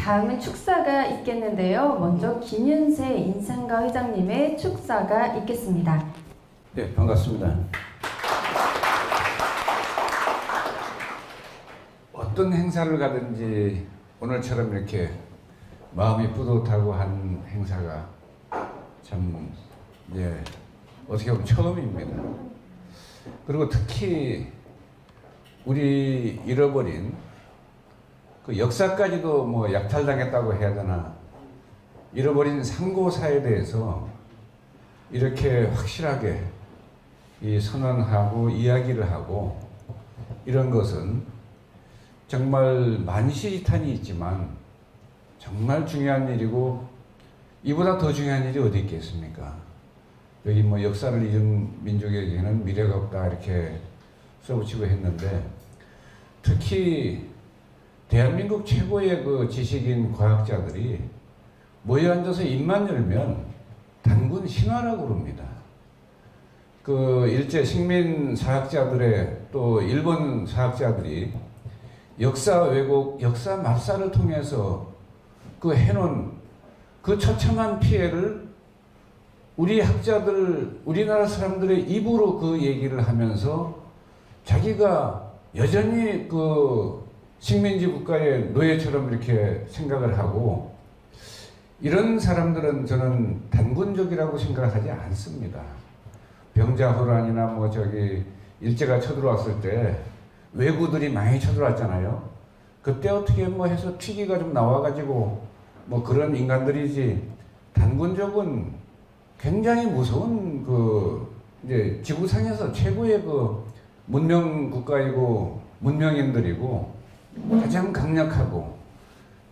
다음은 축사가 있겠는데요. 먼저 김윤세 인상가 회장님의 축사가 있겠습니다. 네, 반갑습니다. 어떤 행사를 가든지 오늘처럼 이렇게 마음이 뿌듯하고 한 행사가 참 어떻게 보면 처음입니다. 그리고 특히 우리 잃어버린 그 역사까지도 뭐 약탈당했다고 해야 되나, 잃어버린 상고사에 대해서 이렇게 확실하게 이 선언하고 이야기를 하고, 이런 것은 정말 만시지탄이 있지만 정말 중요한 일이고, 이보다 더 중요한 일이 어디 있겠습니까? 여기 뭐 역사를 잊은 민족에게는 미래가 없다 이렇게 써붙이고 했는데, 특히 대한민국 최고의 그 지식인 과학자들이 모여 앉아서 입만 열면 단군 신화라고 그럽니다. 그 일제 식민 사학자들의, 또 일본 사학자들이 역사 왜곡, 역사 맙사를 통해서 그 해놓은 그 처참한 피해를 우리 학자들, 우리나라 사람들의 입으로 그 얘기를 하면서 자기가 여전히 그 식민지 국가의 노예처럼 이렇게 생각을 하고, 이런 사람들은 저는 단군족이라고 생각하지 않습니다. 병자호란이나 뭐 일제가 쳐들어왔을 때 왜구들이 많이 쳐들어왔잖아요. 그때 어떻게 뭐 해서 튀기가 좀 나와가지고 뭐 그런 인간들이지, 단군족은 굉장히 무서운 이제 지구상에서 최고의 그 문명 국가이고 문명인들이고 가장 강력하고,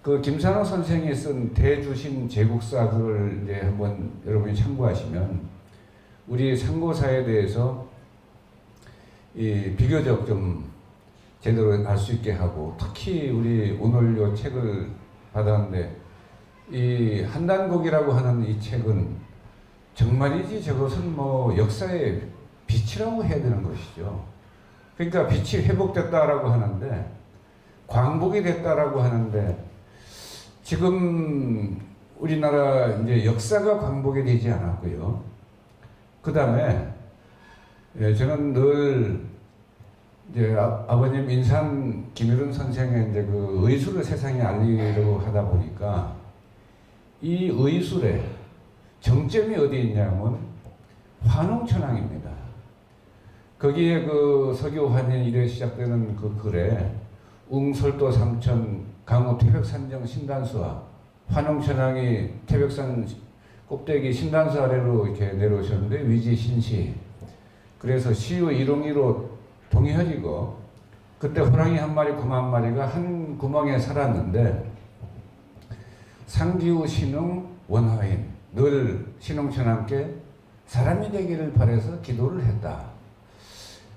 그 김산호 선생이 쓴 대주신 제국사, 그걸 이제 한번 여러분이 참고하시면 우리 상고사에 대해서 비교적 좀 제대로 알 수 있게 하고, 특히 우리 오늘 요 책을 받았는데 이 한단곡이라고 하는 이 책은 정말이지 저것은 뭐 역사의 빛이라고 해야 되는 것이죠. 그러니까 빛이 회복됐다라고 하는데, 광복이 됐다라고 하는데, 지금 우리나라 이제 역사가 광복이 되지 않았고요. 그 다음에 저는 늘 이제 아버님 인산 김일훈 선생의 이제 그 의술을 세상에 알리려고 하다 보니까, 이 의술의 정점이 어디 있냐면 환웅천왕입니다. 거기에 그 서교환인 이래 시작되는 그 글에 웅설도 삼천 강호 태백산정 신단수와 환웅천왕이 태백산 꼭대기 신단수 아래로 이렇게 내려오셨는데 위지신시, 그래서 시유 일용이로 동해지고, 그때 호랑이 한 마리 곰 한 마리가 한 구멍에 살았는데 상기후 신웅 원화인, 늘 신웅천왕께 사람이 되기를 바라서 기도를 했다.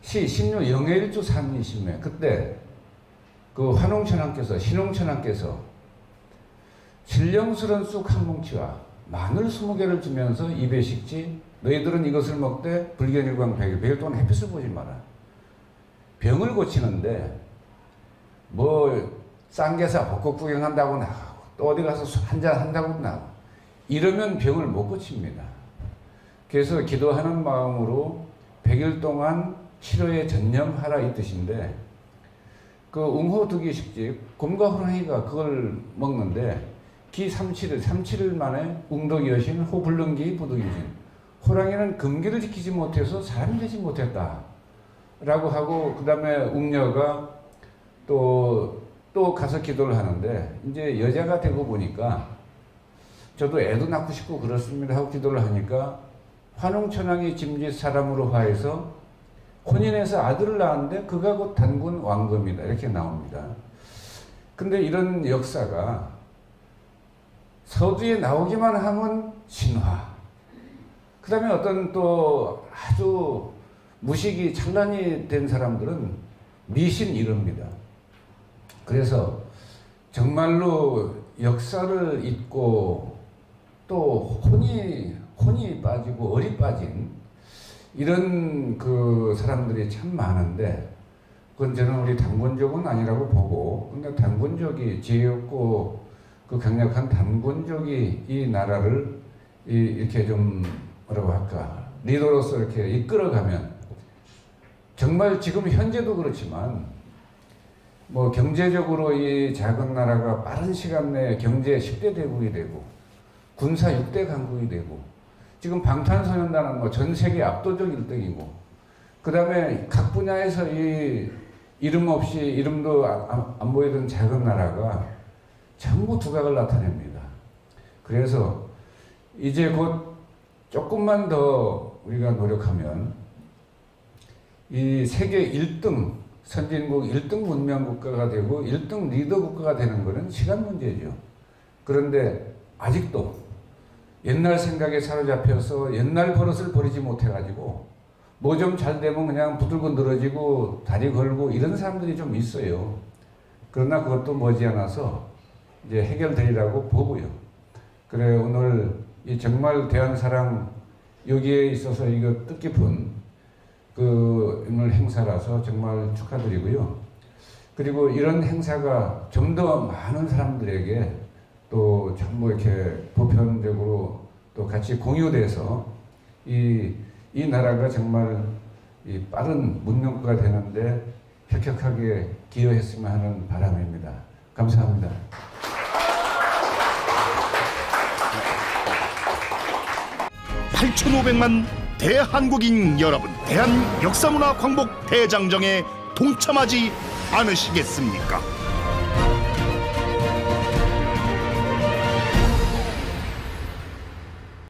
신유 영해일주 삼이심에, 그때 그 환웅천왕께서, 신웅천왕께서 신령스런 쑥 한 뭉치와 마늘 20개를 주면서 입에 식지, 너희들은 이것을 먹되 불견일광 100일, 100일 동안 햇빛을 보지 마라. 병을 고치는데 뭐 쌍계사 벚꽃 구경한다고 나가고, 또 어디 가서 한잔 한다고 나가고, 이러면 병을 못 고칩니다. 그래서 기도하는 마음으로 100일 동안 치료에 전념하라 이 뜻인데, 그 웅호두기식집 곰과 호랑이가 그걸 먹는데 기 37일 만에 웅덕이 여신, 호불능기 부득이신, 호랑이는 금기를 지키지 못해서 사람이 되지 못했다 라고 하고, 그 다음에 웅녀가 또 가서 기도를 하는데, 이제 여자가 되고 보니까 저도 애도 낳고 싶고 그렇습니다 하고 기도를 하니까 환웅천왕이 짐짓 사람으로 화해서 혼인해서 아들을 낳았는데 그가 곧 단군 왕검이다 이렇게 나옵니다. 근데 이런 역사가 서두에 나오기만 하면 신화, 그 다음에 어떤 또 아주 무식이 찬란히 된 사람들은 미신 이럽니다. 그래서 정말로 역사를 잊고 또 혼이 빠지고 얼이 빠진 이런 그 사람들이 참 많은데, 그건 저는 우리 단군족은 아니라고 보고, 그러니까 단군족이 지혜 없고 그 강력한 단군족이 이 나라를 이렇게 좀 뭐라고 할까 리더로서 이렇게 이끌어가면 정말 지금 현재도 그렇지만 뭐 경제적으로 이 작은 나라가 빠른 시간 내에 경제 10대 대국이 되고 군사 6대 강국이 되고 지금 방탄소년단은 뭐 전 세계 압도적 1등이고 그 다음에 각 분야에서 이 이름 없이 이름도 안 보이던 작은 나라가 전부 두각을 나타냅니다. 그래서 이제 곧 조금만 더 우리가 노력하면 이 세계 1등 선진국 1등 문명 국가가 되고 1등 리더 국가가 되는 것은 시간 문제죠. 그런데 아직도 옛날 생각에 사로잡혀서 옛날 버릇을 버리지 못해가지고 뭐 좀 잘 되면 그냥 부들고 늘어지고 다리 걸고 이런 사람들이 좀 있어요. 그러나 그것도 머지않아서 이제 해결되리라고 보고요. 그래 오늘 이 정말 대한사랑 여기에 있어서 이거 뜻깊은 그 오늘 행사라서 정말 축하드리고요. 그리고 이런 행사가 좀 더 많은 사람들에게 또 전부 이렇게 보편적으로 또 같이 공유돼서 이 나라가 정말 이 빠른 문명국가 되는데 혁혁하게 기여했으면 하는 바람입니다. 감사합니다. (8,500만) 대한국인 여러분, 대한 역사문화 광복 대장정에 동참하지 않으시겠습니까?